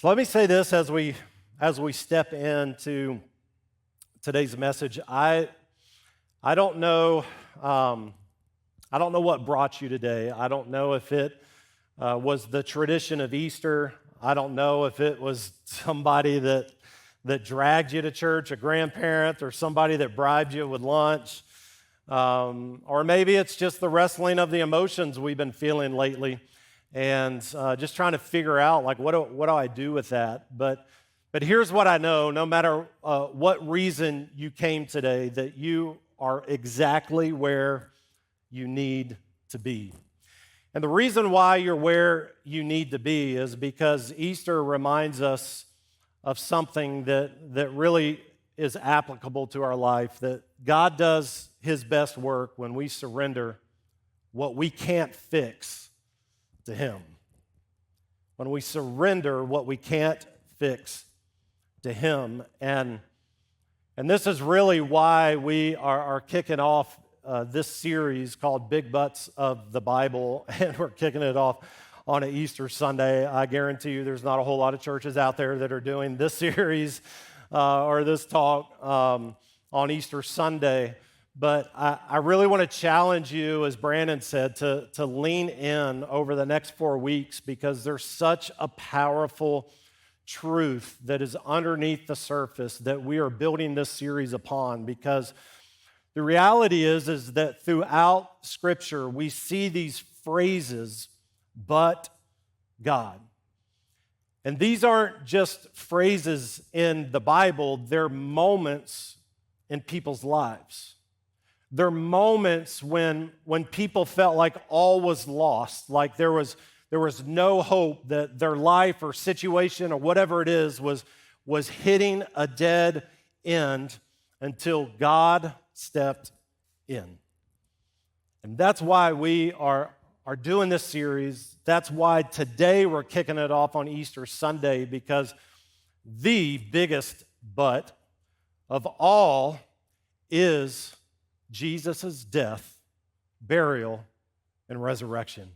So let me say this as we step into today's message. I don't know what brought you today. I don't know if it was the tradition of Easter. I don't know if it was somebody that dragged you to church, a grandparent, or somebody that bribed you with lunch. Or maybe it's just the wrestling of the emotions we've been feeling lately, and just trying to figure out, like, what do I do with that? But here's what I know: no matter what reason you came today, that you are exactly where you need to be. And the reason why you're where you need to be is because Easter reminds us of something that really is applicable to our life, that God does His best work when we surrender what we can't fix to Him. When we surrender what we can't fix to Him. And this is really why we are kicking off this series called Big Butts of the Bible, and we're kicking it off on an Easter Sunday. I guarantee you there's not a whole lot of churches out there that are doing this series or this talk on Easter Sunday. But I really want to challenge you, as Brandon said, to lean in over the next 4 weeks, because there's such a powerful truth that is underneath the surface that we are building this series upon. Because the reality is that throughout Scripture we see these phrases, "but God." And these aren't just phrases in the Bible, they're moments in people's lives. They're moments when people felt like all was lost, like there was no hope, that their life or situation or whatever it is was hitting a dead end until God stepped in. And that's why we are doing this series. That's why today we're kicking it off on Easter Sunday, because the biggest but of all is Jesus' death, burial, and resurrection.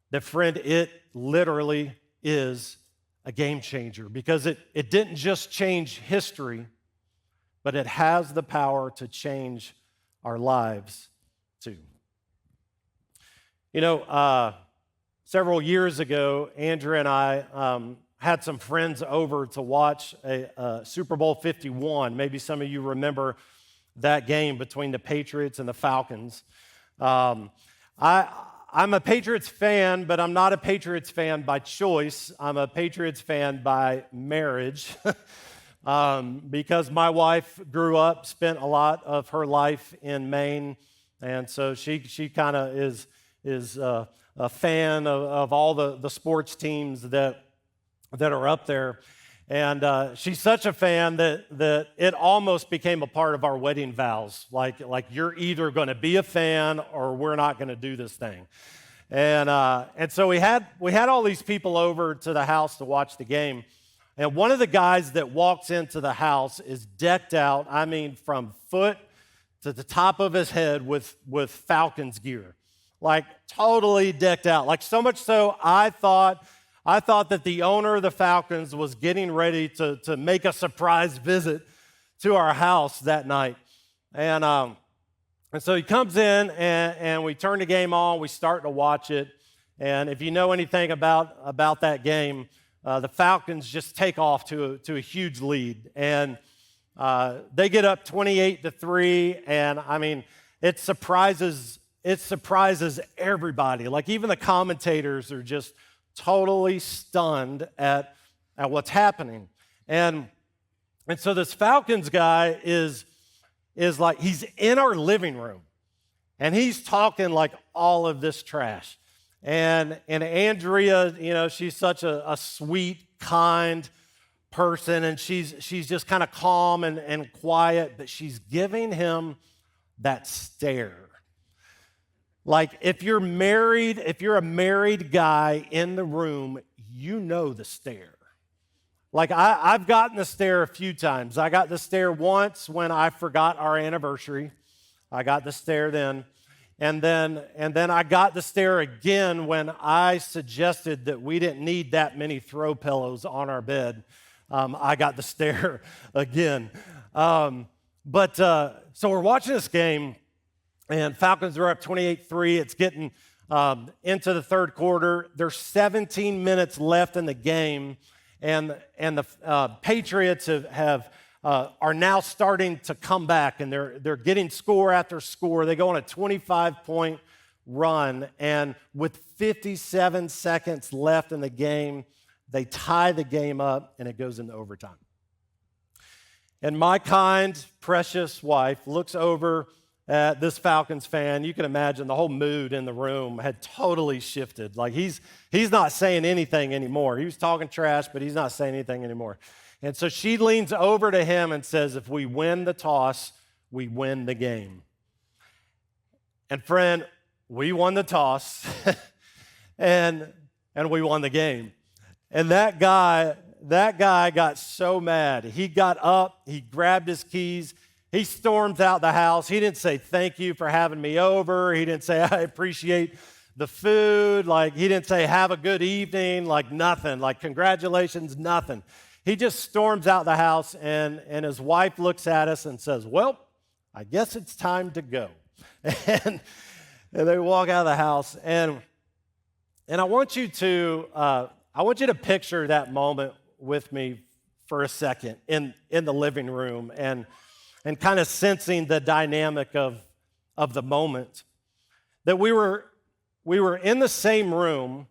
That, friend, it literally is a game changer, because it didn't just change history, but it has the power to change our lives too. You know, several years ago, Andrea and I had some friends over to watch a Super Bowl 51. Maybe some of you remember that game between the Patriots and the Falcons. I'm a Patriots fan, but I'm not a Patriots fan by choice. I'm a Patriots fan by marriage, because my wife spent a lot of her life in Maine, and so she kind of is a fan of all the sports teams that are up there. And she's such a fan that it almost became a part of our wedding vows. Like you're either going to be a fan or we're not going to do this thing. And so we had all these people over to the house to watch the game. And one of the guys that walks into the house is decked out, I mean, from foot to the top of his head with Falcons gear. Like, totally decked out. Like, so much so, I thought that the owner of the Falcons was getting ready to make a surprise visit to our house that night. And so he comes in, and we turn the game on. We start to watch it. And if you know anything about that game, the Falcons just take off to a huge lead. And they get up 28-3. And, I mean, it surprises everybody. Like, even the commentators are just totally stunned at what's happening. And so this Falcons guy is like, he's in our living room, and he's talking like all of this trash. And Andrea, you know, she's such a sweet, kind person, and she's just kind of calm and quiet, but she's giving him that stare. Like, if you're a married guy in the room, you know the stare. Like, I've gotten the stare a few times. I got the stare once when I forgot our anniversary. I got the stare then. And then I got the stare again when I suggested that we didn't need that many throw pillows on our bed. I got the stare again. So we're watching this game, and Falcons are up 28-3. It's getting into the third quarter. There's 17 minutes left in the game, and the Patriots are now starting to come back, and they're getting score after score. They go on a 25-point run, and with 57 seconds left in the game, they tie the game up, and it goes into overtime. And my kind, precious wife looks over at this Falcons fan. You can imagine the whole mood in the room had totally shifted. Like he's not saying anything anymore. He was talking trash, but he's not saying anything anymore. And so she leans over to him and says, if we win the toss, we win the game. And friend, we won the toss and we won the game. And that guy got so mad. He got up, he grabbed his keys, he storms out the house. He didn't say, thank you for having me over. He didn't say, I appreciate the food. Like, he didn't say, have a good evening. Like, nothing. Like, congratulations, nothing. He just storms out the house, and his wife looks at us and says, well, I guess it's time to go. And they walk out of the house, and I want you to picture that moment with me for a second in the living room and kind of sensing the dynamic of the moment. That we were in the same room,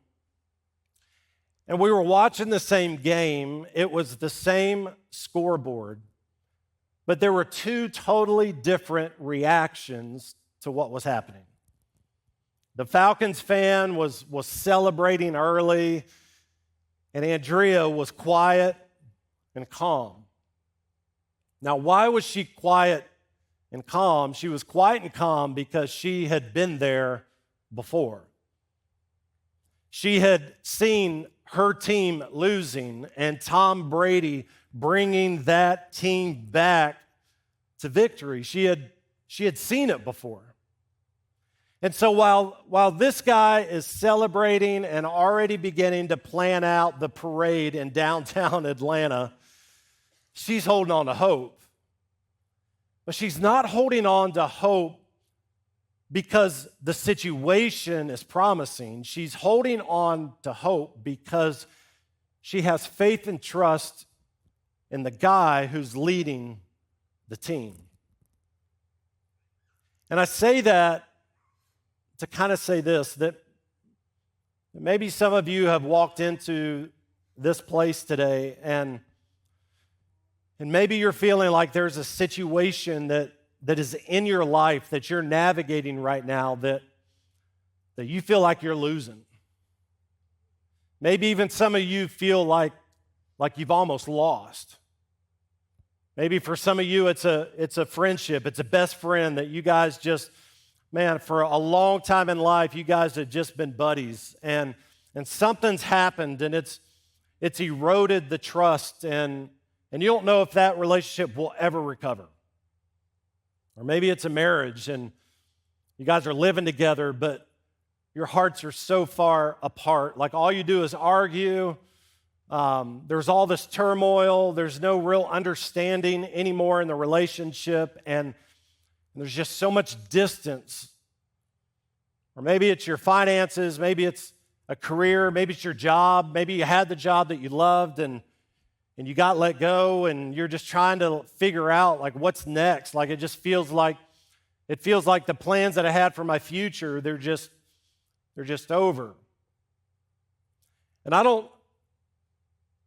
and we were watching the same game. It was the same scoreboard, but there were two totally different reactions to what was happening. The Falcons fan was celebrating early, and Andrea was quiet and calm. Now, why was she quiet and calm? She was quiet and calm because she had been there before. She had seen her team losing and Tom Brady bringing that team back to victory. She had seen it before. And so while this guy is celebrating and already beginning to plan out the parade in downtown Atlanta, she's holding on to hope. But she's not holding on to hope because the situation is promising. She's holding on to hope because she has faith and trust in the guy who's leading the team. And I say that to kind of say this, that maybe some of you have walked into this place today and maybe you're feeling like there's a situation that is in your life that you're navigating right now that you feel like you're losing. Maybe even some of you feel like you've almost lost. Maybe for some of you it's a friendship, it's a best friend that you guys just, man, for a long time in life you guys have just been buddies and something's happened and it's eroded the trust and you don't know if that relationship will ever recover. Or maybe it's a marriage and you guys are living together, but your hearts are so far apart. Like all you do is argue. There's all this turmoil. There's no real understanding anymore in the relationship, and there's just so much distance. Or maybe it's your finances. Maybe it's a career. Maybe it's your job. Maybe you had the job that you loved and you got let go and you're just trying to figure out like what's next. Like it feels like the plans that I had for my future, they're just over. And I don't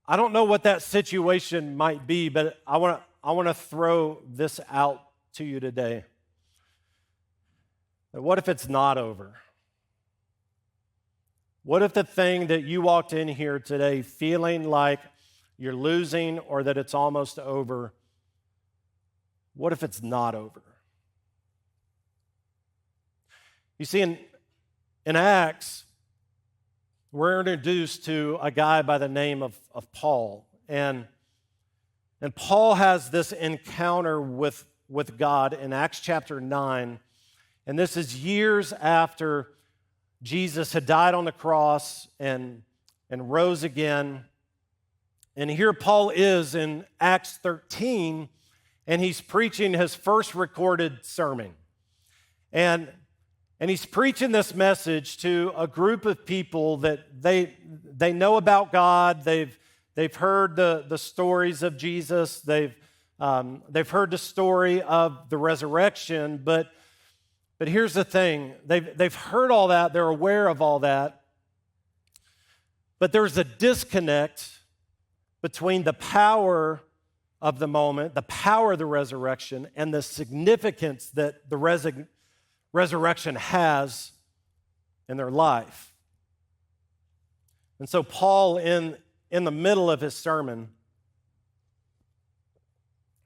know what that situation might be, but I want to throw this out to you today. But what if it's not over? What if the thing that you walked in here today feeling like you're losing or that it's almost over, what if it's not over? You see, in Acts, we're introduced to a guy by the name of Paul. And Paul has this encounter with God in Acts chapter 9. And this is years after Jesus had died on the cross and rose again. And here Paul is in Acts 13, and he's preaching his first recorded sermon. And he's preaching this message to a group of people that they know about God. They've heard the stories of Jesus. They've heard the story of the resurrection. But here's the thing: they've heard all that. They're aware of all that. But there's a disconnect between the power of the moment, the power of the resurrection, and the significance that the resurrection has in their life. And so Paul, in the middle of his sermon,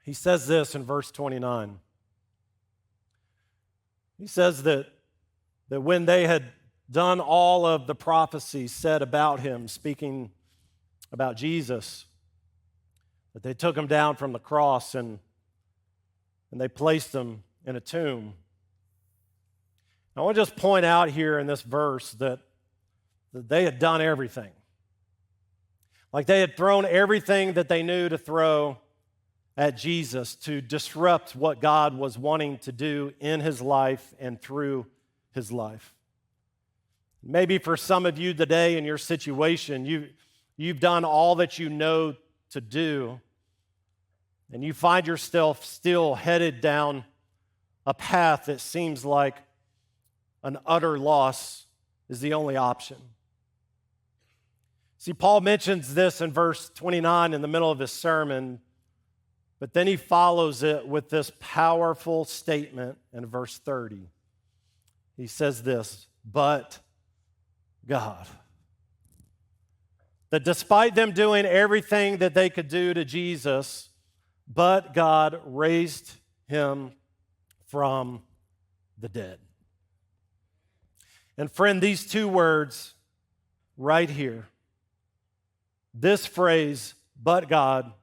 he says this in verse 29. He says that when they had done all of the prophecies said about him, speaking about Jesus, that they took him down from the cross and they placed him in a tomb. I want to just point out here in this verse that they had done everything. Like they had thrown everything that they knew to throw at Jesus to disrupt what God was wanting to do in his life and through his life. Maybe for some of you today in your situation, you've done all that you know to do, and you find yourself still headed down a path that seems like an utter loss is the only option. See, Paul mentions this in verse 29 in the middle of his sermon, but then he follows it with this powerful statement in verse 30. He says this, "But God." That despite them doing everything that they could do to Jesus, but God raised him from the dead. And friend, these two words right here, this phrase, "but God,"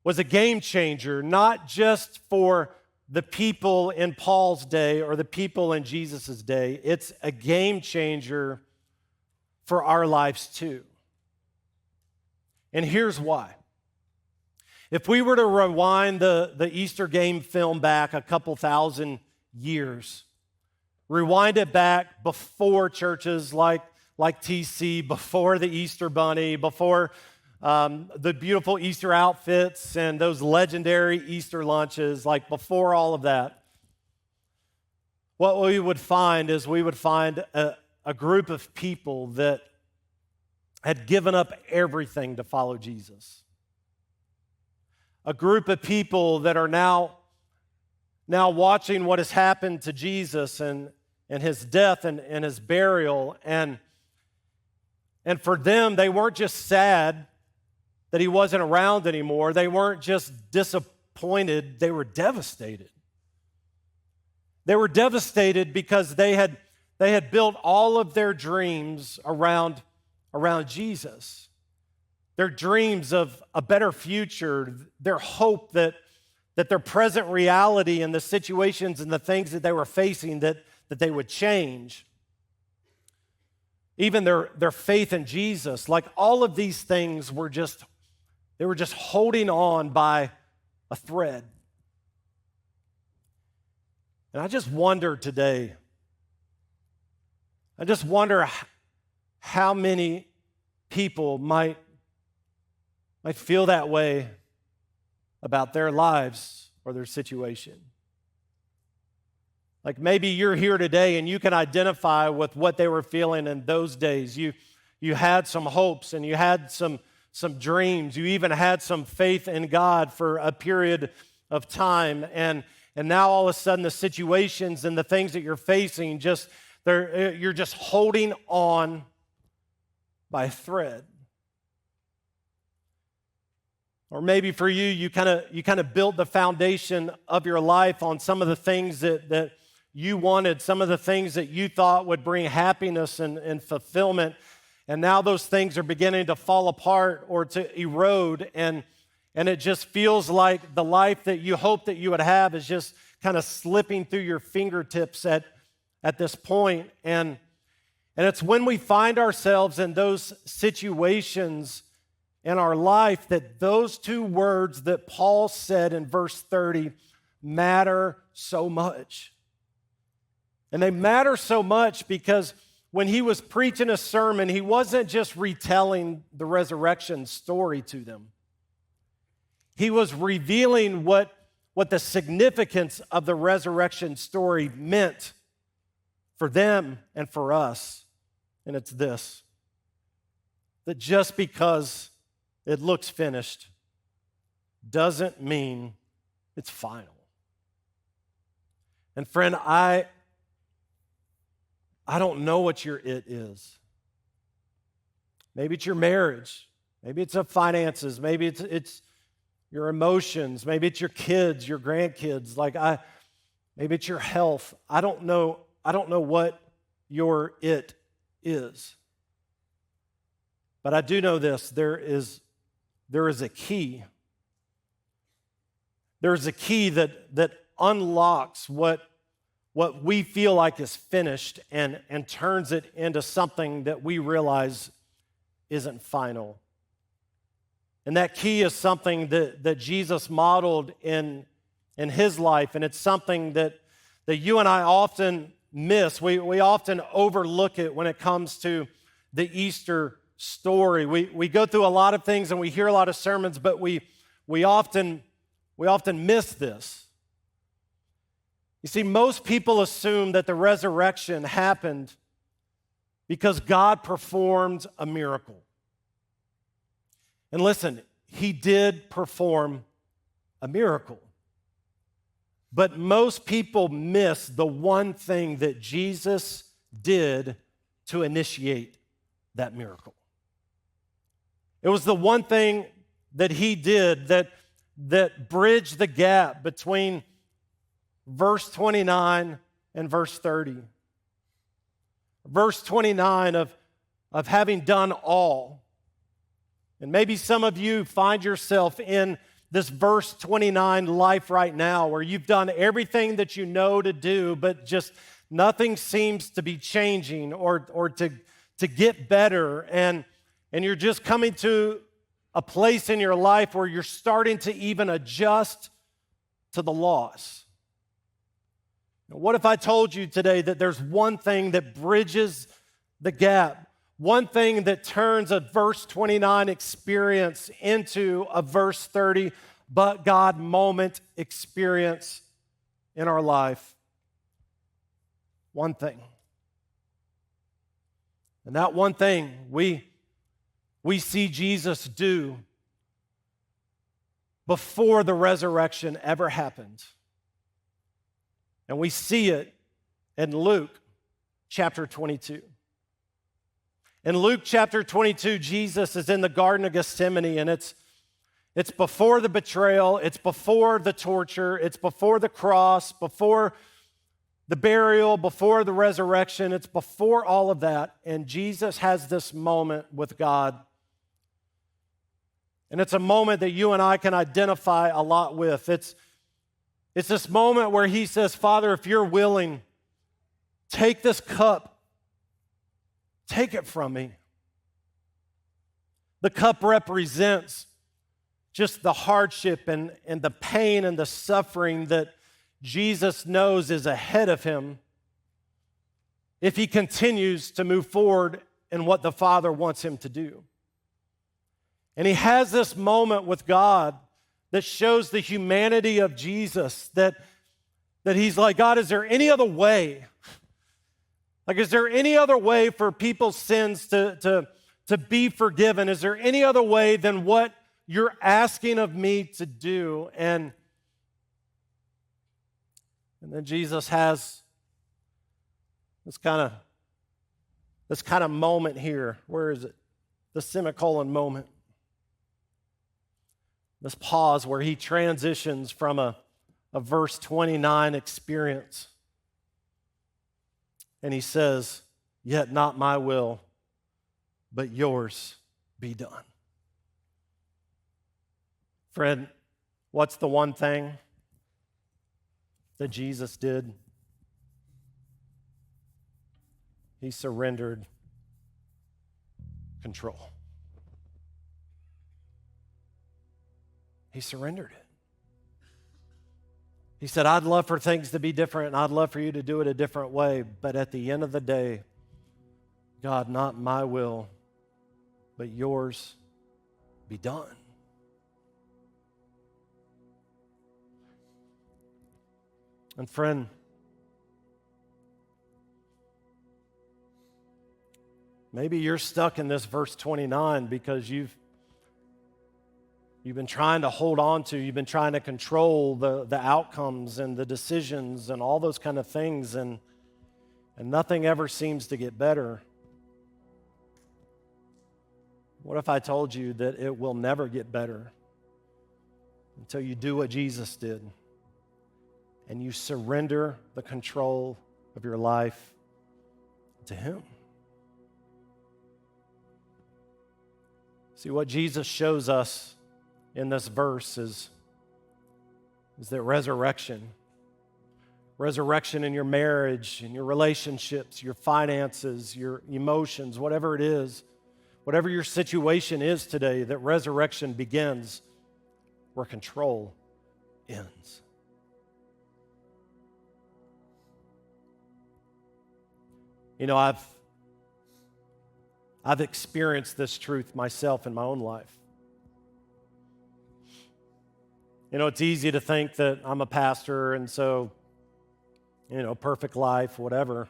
was a game changer, not just for the people in Paul's day or the people in Jesus' day. It's a game changer for our lives too. And here's why. If we were to rewind the Easter game film back a couple thousand years, rewind it back before churches like TC, before the Easter Bunny, before the beautiful Easter outfits and those legendary Easter lunches, like before all of that, what we would find is a group of people that had given up everything to follow Jesus. A group of people that are now watching what has happened to Jesus and his death and his burial. And for them, they weren't just sad that he wasn't around anymore. They weren't just disappointed. They were devastated. They were devastated because they had built all of their dreams around Jesus. Their dreams of a better future, their hope that their present reality and the situations and the things that they were facing that they would change. Even their faith in Jesus, like all of these things were just holding on by a thread. And I just wonder today, how many people might feel that way about their lives or their situation. Like maybe you're here today and you can identify with what they were feeling in those days. You had some hopes and you had some dreams. You even had some faith in God for a period of time. And now all of a sudden the situations and the things that you're facing, you're just holding on by a thread. Or maybe for you, you kind of built the foundation of your life on some of the things that you wanted, some of the things that you thought would bring happiness and fulfillment. And now those things are beginning to fall apart or to erode. And it just feels like the life that you hoped that you would have is just kind of slipping through your fingertips at this point. And it's when we find ourselves in those situations in our life that those two words that Paul said in verse 30 matter so much. And they matter so much because when he was preaching a sermon, he wasn't just retelling the resurrection story to them. He was revealing what the significance of the resurrection story meant for them and for us. And it's this, that just because it looks finished doesn't mean it's final. And friend, I don't know what your it is. Maybe it's your marriage. Maybe it's finances. Maybe it's your emotions. Maybe it's your kids, your grandkids. Maybe it's your health. I don't know what your it is. But I do know this. There is a key. There's a key that unlocks what we feel like is finished and turns it into something that we realize isn't final. And that key is something that Jesus modeled in his life, and it's something that you and I often miss. We often overlook it when it comes to the Easter story. We go through a lot of things and we hear a lot of sermons, but we often miss this. You see, most people assume that the resurrection happened because God performed a miracle. And listen, he did perform a miracle. But most people miss the one thing that Jesus did to initiate that miracle. It was the one thing that he did that bridged the gap between verse 29 and verse 30. Verse 29 of having done all. And maybe some of you find yourself in this verse 29 life right now where you've done everything that you know to do, but just nothing seems to be changing or to get better. And you're just coming to a place in your life where you're starting to even adjust to the loss. What if I told you today that there's one thing that bridges the gap, one thing that turns a verse 29 experience into a verse 30 but God moment experience in our life? One thing. And that one thing we see Jesus do before the resurrection ever happened. And we see it in Luke chapter 22. In Luke chapter 22, Jesus is in the Garden of Gethsemane, and it's before the betrayal, it's before the torture, it's before the cross, before the burial, before the resurrection, it's before all of that, and Jesus has this moment with God. And it's a moment that you and I can identify a lot with. It's this moment where he says, Father, if you're willing, take this cup, take it from me. The cup represents just the hardship and the pain and the suffering that Jesus knows is ahead of him if he continues to move forward in what the Father wants him to do. And he has this moment with God that shows the humanity of Jesus, that he's like, God, is there any other way? Like, is there any other way for people's sins to be forgiven? Is there any other way than what you're asking of me to do? And then Jesus has this kind of moment here. Where is it? The semicolon moment. This pause where he transitions from a verse 29 experience. And he says, yet not my will, but yours be done. Friend, what's the one thing that Jesus did? He surrendered control. He surrendered it. He said, I'd love for things to be different, and I'd love for you to do it a different way, but at the end of the day, God, not my will, but yours be done. And friend, maybe you're stuck in this verse 29 because you've been trying to hold on to, you've been trying to control the outcomes and the decisions and all those kind of things, and nothing ever seems to get better. What if I told you that it will never get better until you do what Jesus did and you surrender the control of your life to Him? See, what Jesus shows us in this verse is that resurrection in your marriage, in your relationships, your finances, your emotions, whatever it is, whatever your situation is today, that resurrection begins where control ends. You know, I've experienced this truth myself in my own life. You know, it's easy to think that I'm a pastor and so, perfect life, whatever.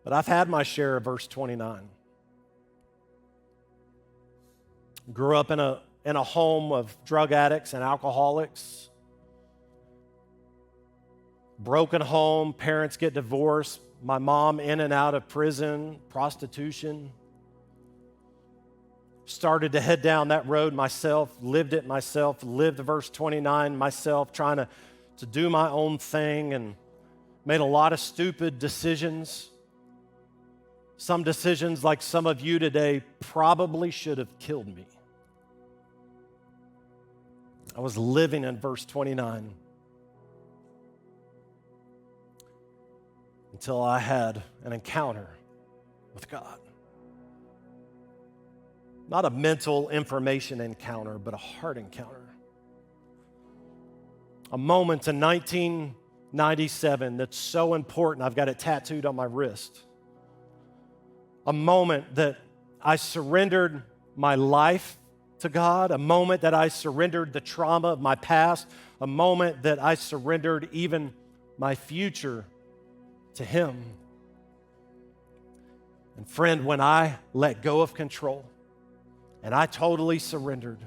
But I've had my share of verse 29. Grew up in a home of drug addicts and alcoholics. Broken home, parents get divorced, my mom in and out of prison, prostitution. Started to head down that road myself, lived it myself, lived verse 29 myself, trying to do my own thing, and made a lot of stupid decisions. Some decisions, like some of you today, probably should have killed me. I was living in verse 29 until I had an encounter with God. Not a mental information encounter, but a heart encounter. A moment in 1997 that's so important, I've got it tattooed on my wrist. A moment that I surrendered my life to God, a moment that I surrendered the trauma of my past, a moment that I surrendered even my future to Him. And friend, when I let go of control and I totally surrendered,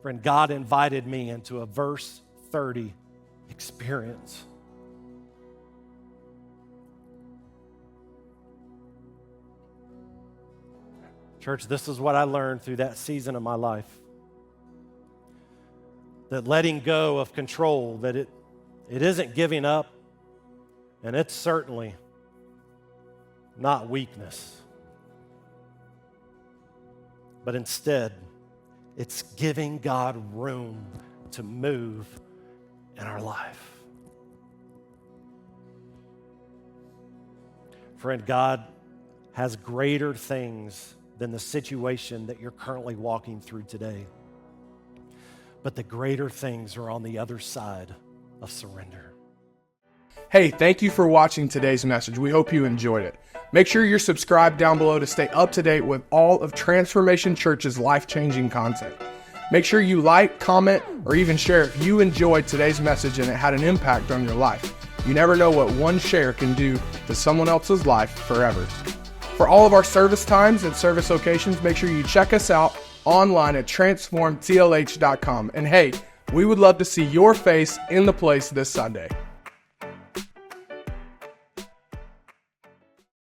friend, God invited me into a verse 30 experience. Church, this is what I learned through that season of my life. That letting go of control, that it isn't giving up, and it's certainly not weakness. But instead, it's giving God room to move in our life. Friend, God has greater things than the situation that you're currently walking through today. But the greater things are on the other side of surrender. Hey, thank you for watching today's message. We hope you enjoyed it. Make sure you're subscribed down below to stay up to date with all of Transformation Church's life-changing content. Make sure you like, comment, or even share if you enjoyed today's message and it had an impact on your life. You never know what one share can do to someone else's life forever. For all of our service times and service locations, make sure you check us out online at transformtlh.com. And hey, we would love to see your face in the place this Sunday.